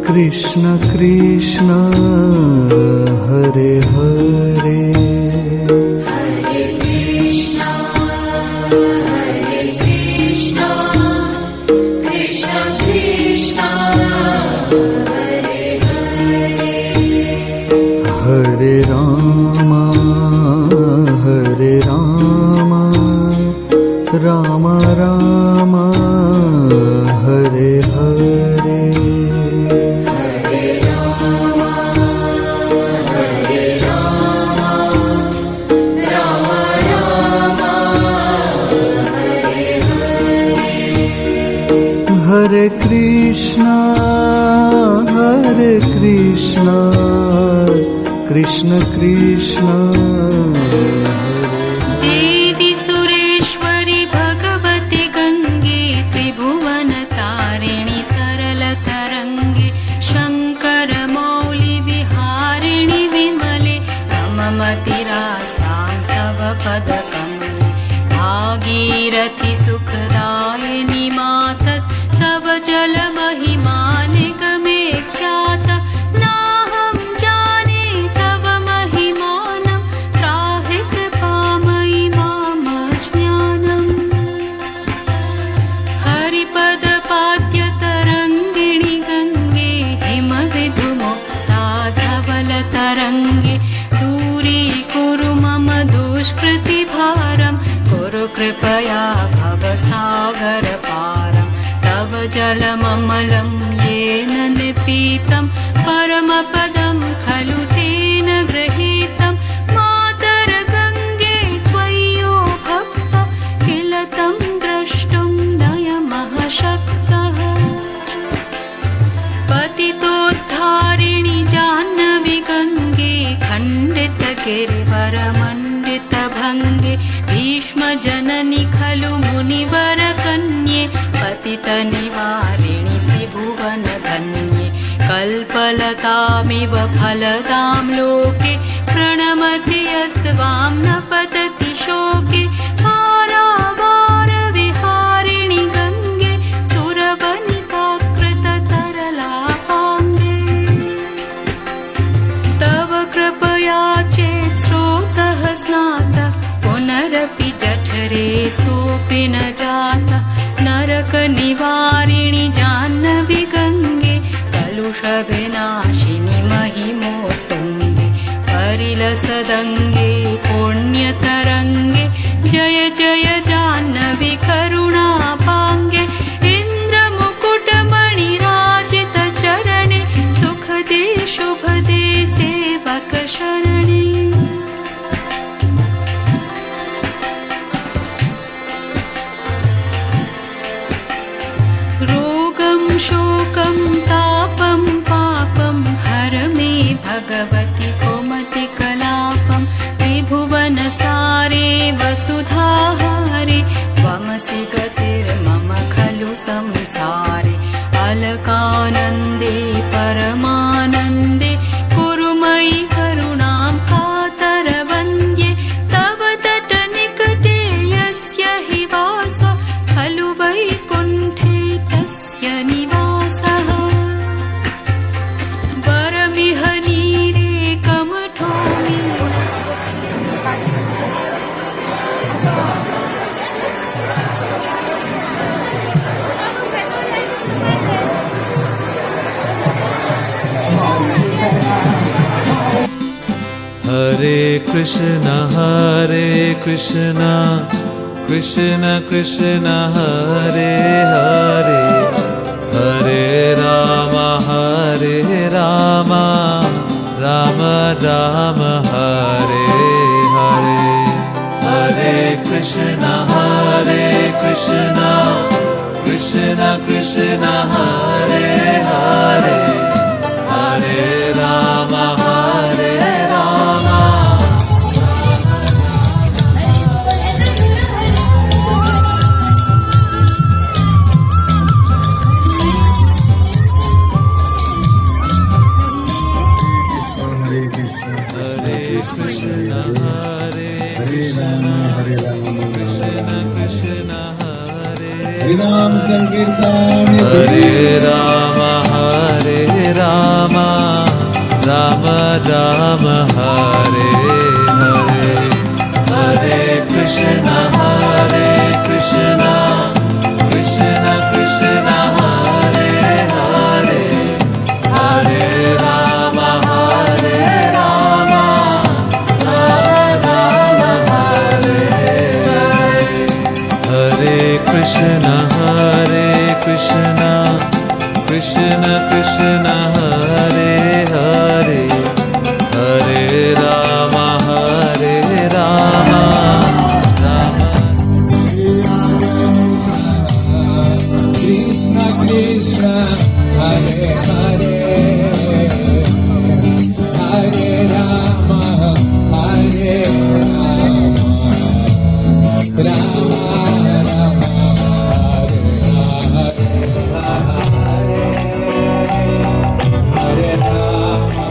कृष्ण कृष्ण हरे हरे हरे राम राम राम हरे हरे हरे कृष्ण कृष्ण कृष्ण देवी सुरेश्वरी भगवती गंगे त्रिभुवन तारिणी तरल तरंगे शंकर मौली विहारिणि विमले रममतिरास्तां तव पदकमले भागीरथि सुखदायिनि मातस्तव जल महिमा निगमे ख्याता तरंगे दूरीकुरु मम दुष्कृतिभारं कुरु कृपया भवसागरपारं तव जलममलं येन निपीतं परमपदं खलु तेन गृहीतं मातरगङ्गे त्वय्यो भक्ता किल तं द्रष्टुं नयमः शक्तः पतितोद्धारिणि जाह्नवी गङ्गे खण्डितगिरिवरमण्डितभङ्गे भीष्मजननि खलु मुनिवरकन्ये पतितनिवारिणि त्रिभुवनधन्ये कल्पलतामिव फलदां लोके प्रणमति यस्त्वां न पतति शोके पारावारविहारिणि गङ्गे सुरवनिताकृततरलापाङ्गे तव कृपया चेत् स्रोतः स्नातः पुनरपि जठरे सोऽपि न जातः नरकनिवारिणि जाह्नवी गङ्गे कलुषविनाशिनि महिमोत्तुङ्गे परिलसदङ्गे पुण्यतरङ्गे जय जय जाह्नवी करुणापाङ्गे इन्द्रमुकुटमणिराजितचरणे सुखदे शुभदे सेवकशरणे रोगं शोकं तापं पापं हर मे भगवति कुमतिकलापं त्रिभुवनसारे वसुधाहारे त्वमसि गतिर्मम खलु संसारे अलकानन्दे परमानन्दे कुरु मयि करुणां कातरवन्द्ये तव तटनिकटे यस्य हि वासः खलु वैकुण्ठे तस्य निवासः वरमिह नीरे कमठो हरे कृष्ण कृष्ण कृष्ण हरे हरे हरे राम राम राम हरे हरे हरे कृष्ण कृष्ण कृष्ण हरे हरे हरे राम हरे राम संकीर्तन हरे Ram Krishna Krishna Hare Hare Hare Ram Ram Krishna Krishna Hare Hare Hare Rama Hare Rama Rama Rama Hare Hare Hare Rama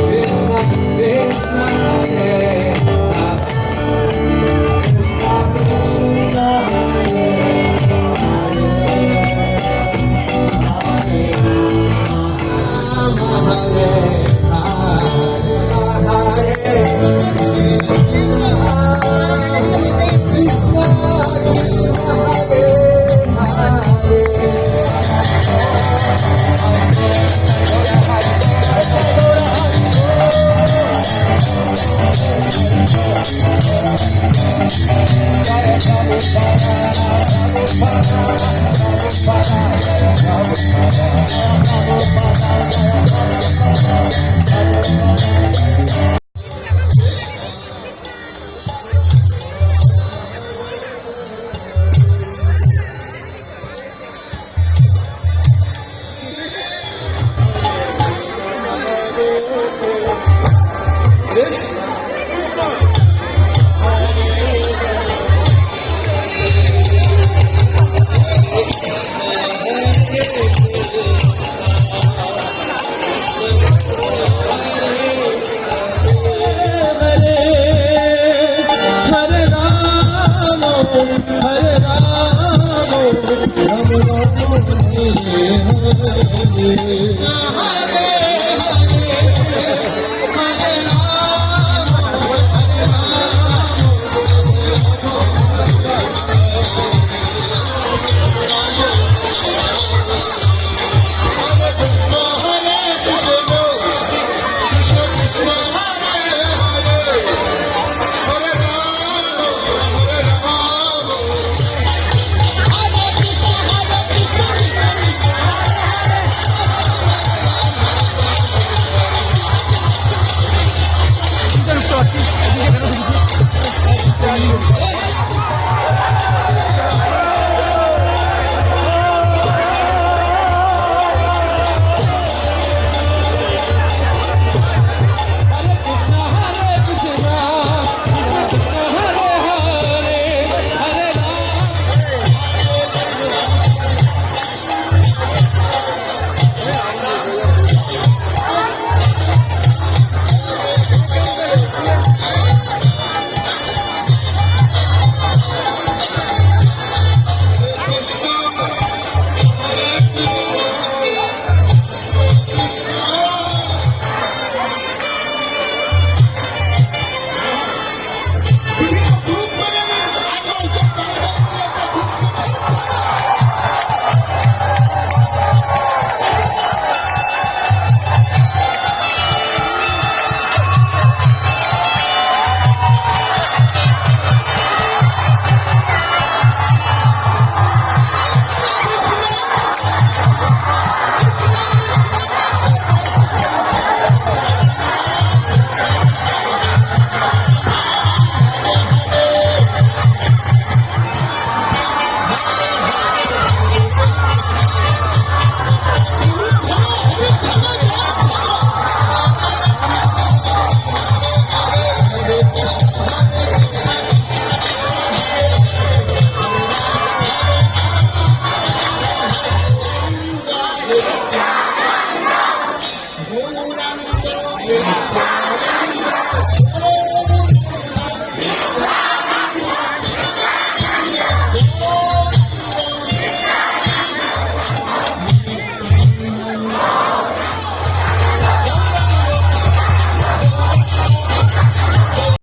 Krishna Krishna Hare